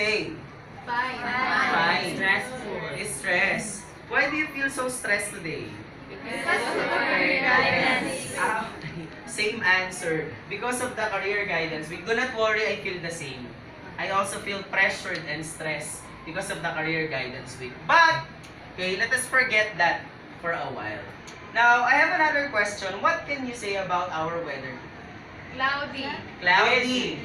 today? Fine. Fine. Stressful. Stress. Why do you feel so stressed today? Ah, same answer. Because of the career guidance week. Do not worry, I feel the same. I also feel pressured and stressed because of the career guidance week. But, okay, let us forget that for a while. Now, I have another question. What can you say about our weather? Cloudy. Cloudy.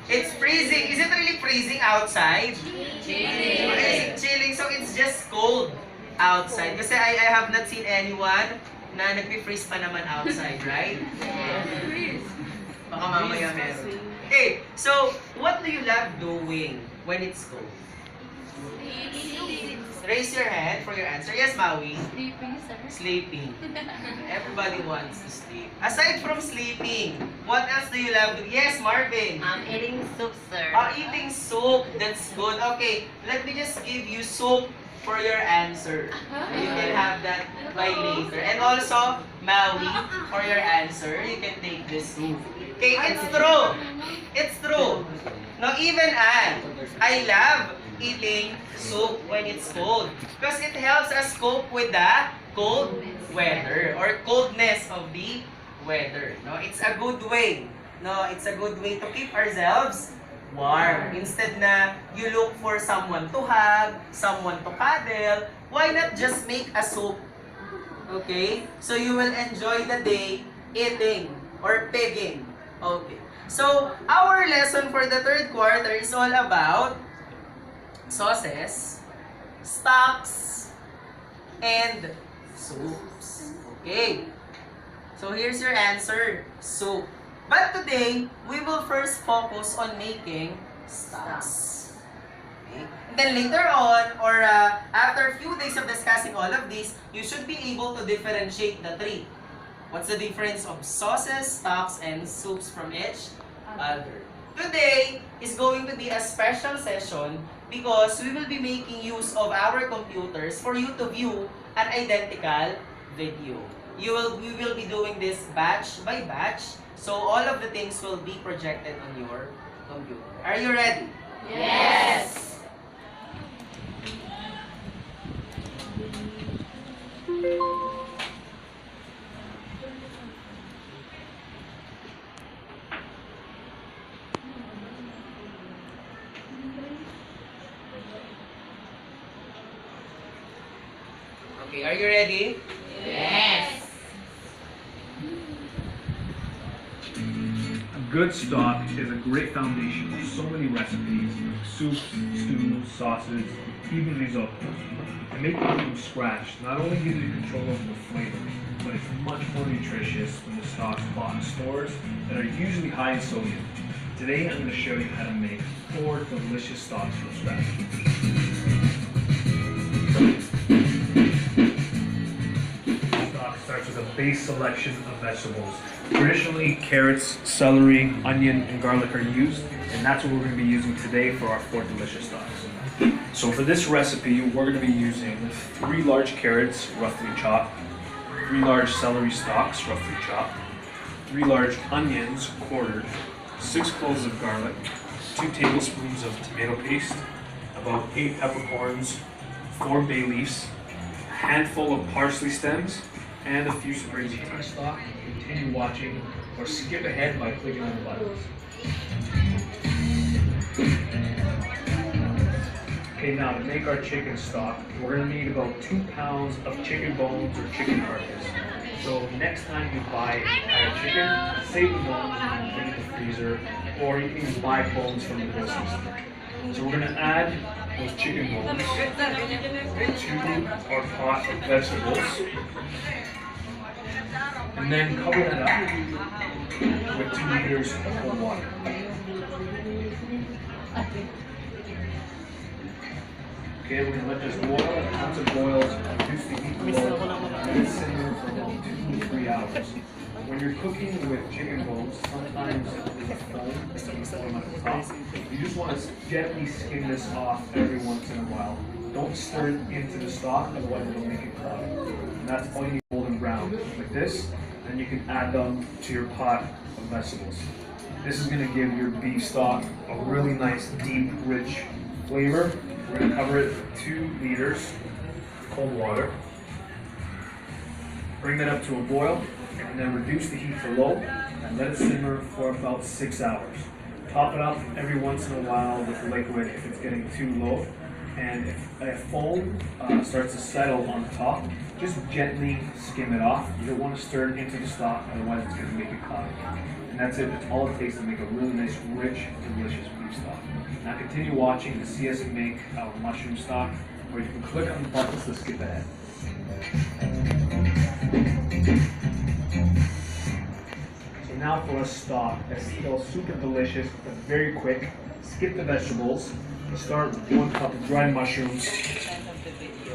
It's freezing. Is it really freezing outside? Chilly. It's chilling, so it's just cold outside. Kasi I have not seen anyone na nagpi-freeze pa naman outside, right? Baka mamaya meron. Okay, so what do you love doing when it's cold? Raise your hand for your answer. Yes, Maui? Sleeping, sir. Sleeping. Everybody wants to sleep. Aside from sleeping, what else do you love doing? Yes, Marvin? Eating soup, sir. Eating soup. That's good. Okay, let me just give you soup for your answer. You can have that by later. And also, Maui, for your answer, you can take this soup. Okay, it's true. It's true. No, even I love eating soup when it's cold because it helps us cope with the cold weather or coldness of the weather. No, it's a good way. No, it's a good way to keep ourselves warm. Instead na you look for someone to hug, someone to cuddle, why not just make a soup? Okay? So you will enjoy the day eating or pigging. Okay. So, our lesson for the third quarter is all about sauces, stocks, and soups. Okay. So, here's your answer, soup. But today, we will first focus on making stocks. Okay? And then later on, or after a few days of discussing all of these, you should be able to differentiate the three. What's the difference of sauces, stocks, and soups from each other? Today is going to be a special session because we will be making use of our computers for you to view an identical video. We will be doing this batch by batch, so all of the things will be projected on your computer. Are you ready? Yes. Okay, are you ready? Yes. A good stock is a great foundation for so many recipes, soups, stews, sauces, even risotto. And making it from scratch not only gives you control over the flavor, but it's much more nutritious than the stocks bought in stores that are usually high in sodium. Today I'm going to show you how to make 4 delicious stocks from scratch. Starts with a base selection of vegetables. Traditionally, carrots, celery, onion, and garlic are used, and that's what we're going to be using today for our 4 delicious stocks. So for this recipe, we're going to be using 3 large carrots, roughly chopped, 3 large celery stalks, roughly chopped, 3 large onions, quartered, 6 cloves of garlic, 2 tablespoons of tomato paste, about 8 peppercorns, 4 bay leaves, a handful of parsley stems, and a few sprigs of tea stock. Continue watching or skip ahead by clicking on the buttons. Okay, now to make our chicken stock, we're going to need about 2 pounds of chicken bones or chicken carcass. So next time you buy a chicken, save the bones and put it in the freezer, or you can even buy bones from the grocery store. So we're going to add those chicken bones to our pot of vegetables. And then cover that up with 2 liters of cold water. Okay, we're going to let this boil, and once it boils, reduce the heat below, and let it simmer for about 2 to 3 hours. When you're cooking with chicken bones, sometimes there's a foam that can form at the top. You just want to gently skim this off every once in a while. Don't stir it into the stock, otherwise it'll make it cloudy. And that's all you need, golden brown. Like this, and you can add them to your pot of vegetables. This is going to give your beef stock a really nice, deep, rich Flavor, we're going to cover it with 2 liters of cold water. Bring that up to a boil, and then reduce the heat to low, and let it simmer for about 6 hours. Top it up every once in a while with liquid if it's getting too low. And if a foam starts to settle on top, just gently skim it off. You don't want to stir it into the stock, otherwise it's going to make it cloudy. And that's it. That's all it takes to make a really nice, rich, delicious beef stock. Now continue watching to see us make our mushroom stock, or you can click on the buttons to skip ahead. So now for a stock that's still super delicious, but very quick. Skip the vegetables. Start with 1 cup of dried mushrooms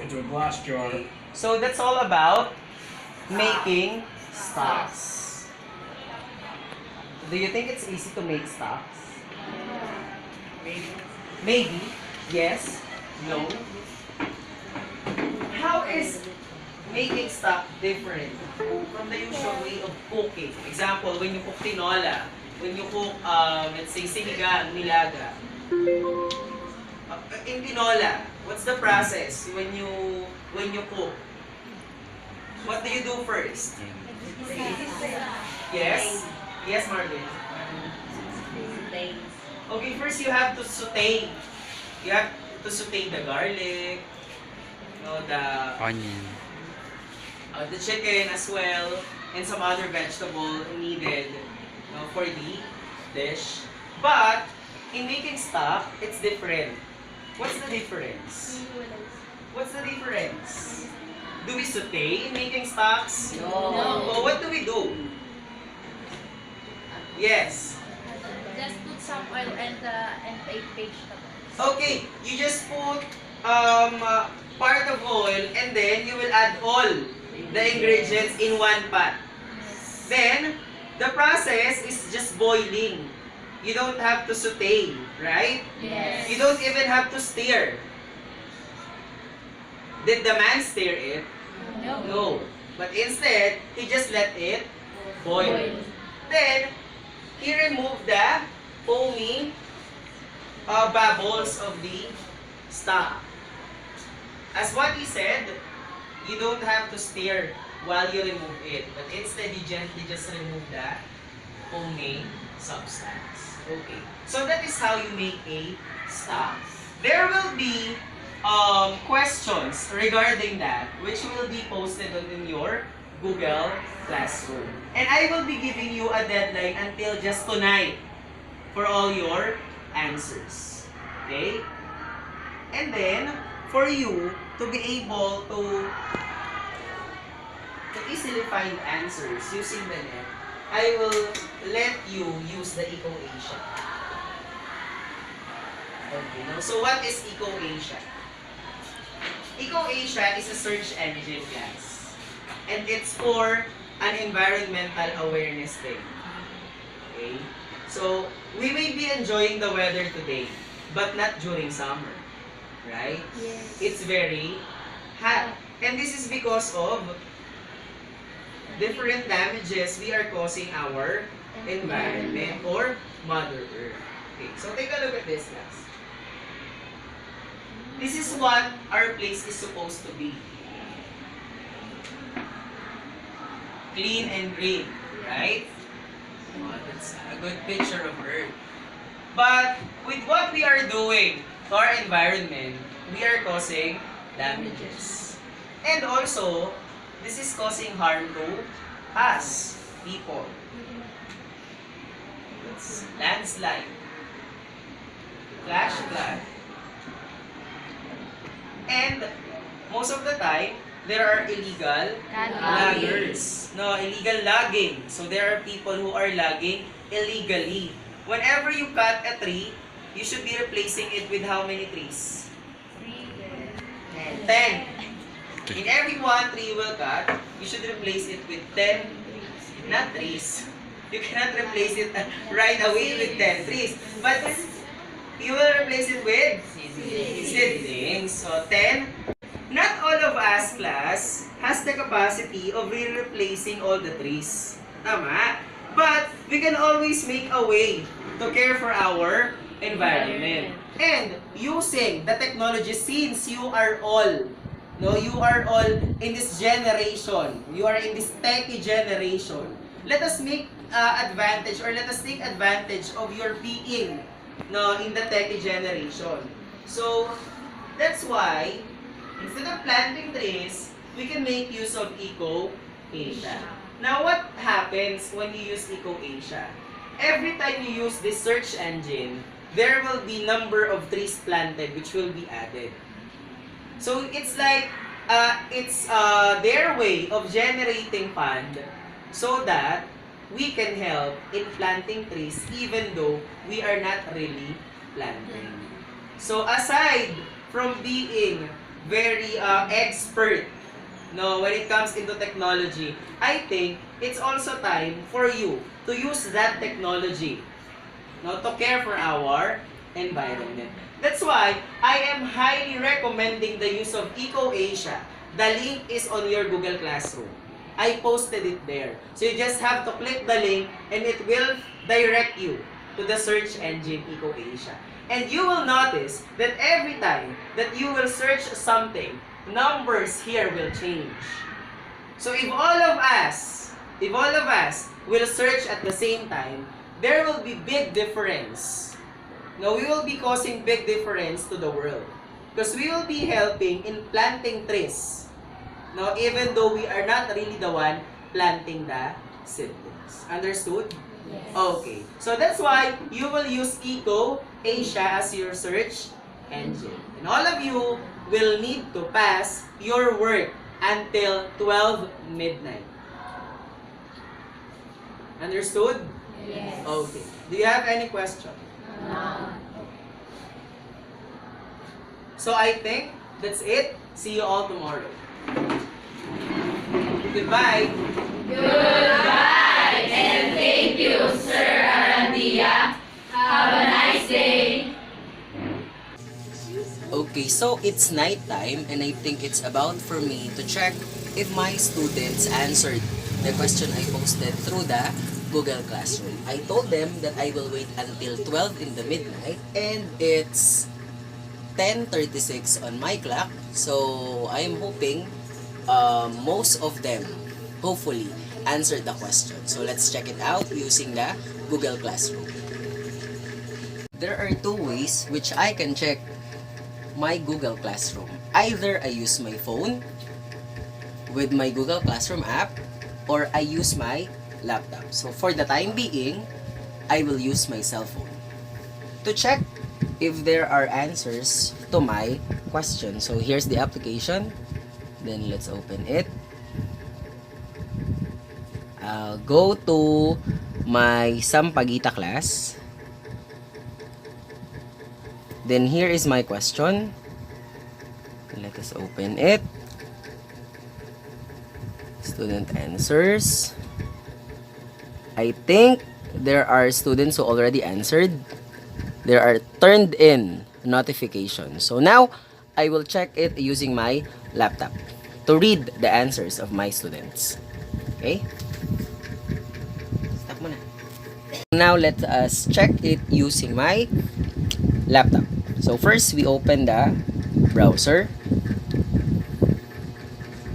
into a glass jar. So that's all about making stocks. Do you think it's easy to make stocks? Maybe. Yes. No. How is making stock different from the usual way of cooking? Example, when you cook tinola, when you cook, let's say, sinigang, nilaga. In tinola, what's the process when you cook? What do you do first? Yes? Yes, Marvin? Okay, first you have to saute. You have to saute the garlic, the Onion. the chicken as well, and some other vegetable needed for the dish. But in making stock, it's different. What's the difference? What's the difference? Do we saute in making stocks? No. Oh, what do we do? Yes. Just put some oil and vegetables. Okay, you just put part of oil and then you will add all the ingredients in one pot. Then, the process is just boiling. You don't have to saute, right? Yes. You don't even have to stir. Did the man stir it? No. No. But instead, he just let it boil. Then, he removed the foamy bubbles of the stock. As what he said, you don't have to stir while you remove it. But instead, you gently just remove the foamy substance. Okay. So that is how you make a stock. There will be questions regarding that, which will be posted in your Google Classroom. And I will be giving you a deadline until just tonight for all your answers. Okay? And then, for you to be able to easily find answers using the net, I will let you use the EcoAsia. Okay, now, so what is EcoAsia? EcoAsia is a search engine, guys. And it's for an environmental awareness day. Okay? So, we may be enjoying the weather today, but not during summer. Right? Yes. It's very hot. And this is because of different damages we are causing our environment or Mother Earth. Okay, so take a look at this, guys. This is what our place is supposed to be. Clean and green, right? Oh, that's a good picture of Earth. But with what we are doing to our environment, we are causing damages. And also, this is causing harm to us, people. It's landslide, flash flood. And most of the time, there are illegal loggers. No, illegal logging. So there are people who are logging illegally. Whenever you cut a tree, you should be replacing it with how many trees? 10. In every one tree you will cut, you should replace it with 10, not trees. You cannot replace it right away with 10 trees. But you will replace it with seedlings. So 10. Not all of us, class, has the capacity of really replacing all the trees. Tama? But we can always make a way to care for our environment. And using the technology, since you are all in this generation, you are in this techie generation, let us make advantage, or let us take advantage of your being in the techie generation. So that's why instead of planting trees, we can make use of Eco-Asia. Now, what happens when you use Eco-Asia? Every time you use this search engine, there will be number of trees planted which will be added. So, it's like, it's their way of generating fund so that we can help in planting trees even though we are not really planting. So, aside from being very expert when it comes into technology, I think it's also time for you to use that technology to care for our environment. That's why I am highly recommending the use of Eco-Asia. The link is on your Google Classroom. I posted it there. So you just have to click the link and it will direct you to the search engine Eco-Asia. And you will notice that every time that you will search something, numbers here will change. So if all of us will search at the same time, there will be big difference. Now, we will be causing big difference to the world. Because we will be helping in planting trees. Now, even though we are not really the one planting the seedlings. Understood? Yes. Okay. So that's why you will use Eco-Asia as your search engine. And all of you will need to pass your work until 12 midnight. Understood? Yes. Okay. Do you have any question? So I think that's it. See you all tomorrow. Goodbye. Goodbye, and thank you, Sir Arandia. Have a nice day. Okay, so it's night time and I think it's about for me to check if my students answered the question I posted through the Google Classroom. I told them that I will wait until 12 in the midnight and it's 10:36 on my clock. So I am hoping most of them hopefully answered the question. So let's check it out using the Google Classroom. There are two ways which I can check my Google Classroom. Either I use my phone with my Google Classroom app or I use my laptop. So for the time being, I will use my cell phone to check if there are answers to my question. So here's the application. Then let's open it. I'll go to my Sampaguita class. Then here is my question. Let us open it. Student answers. I think there are students who already answered. There are turned in notifications. So now, I will check it using my laptop to read the answers of my students. Okay? Stop muna. Now, let us check it using my laptop. So first, we open the browser.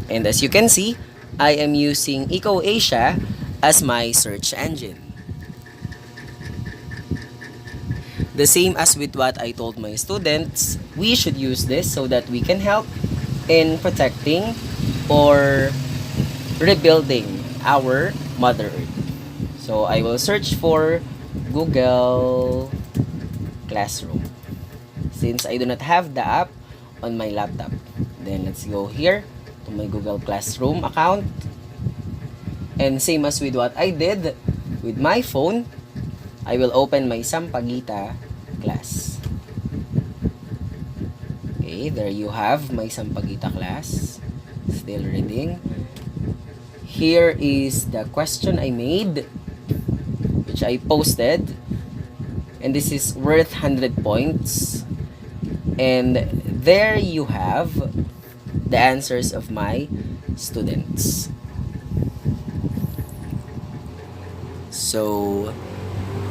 And as you can see, I am using Eco-Asia as my search engine. The same as with what I told my students, we should use this so that we can help in protecting or rebuilding our Mother Earth. So I will search for Google Classroom since I do not have the app on my laptop. Then let's go here to my Google Classroom account. And same as with what I did with my phone, I will open my Sampaguita class. Okay, there you have my Sampaguita class. Still reading. Here is the question I made, which I posted. And this is worth 100 points. And there you have the answers of my students. So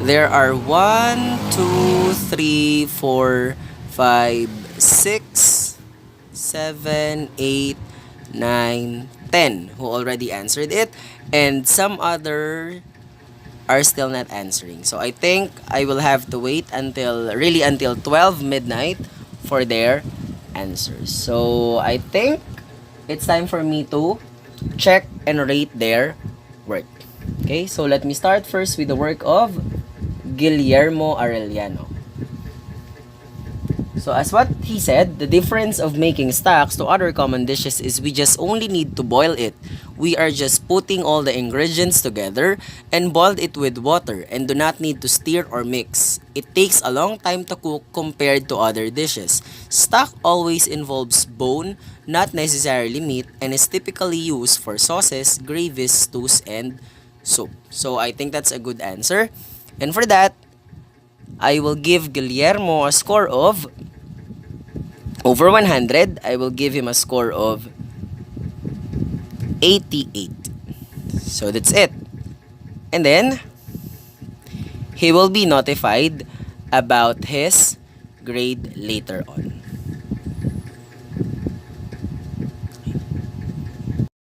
There are 1, 2, 3, 4, 5, 6, 7, 8, 9, 10 who already answered it, and some other are still not answering. So I think I will have to wait until 12 midnight for their answers. So I think it's time for me to check and rate their work. Okay, so let me start first with the work of Guillermo Arellano. So as what he said, the difference of making stocks to other common dishes is we just only need to boil it. We are just putting all the ingredients together and boiled it with water and do not need to stir or mix. It takes a long time to cook compared to other dishes. Stock always involves bone, not necessarily meat, and is typically used for sauces, gravies, stews, and soup. So I think that's a good answer. And for that, I will give Guillermo a score of over 100. I will give him a score of 88. So that's it. And then, he will be notified about his grade later on.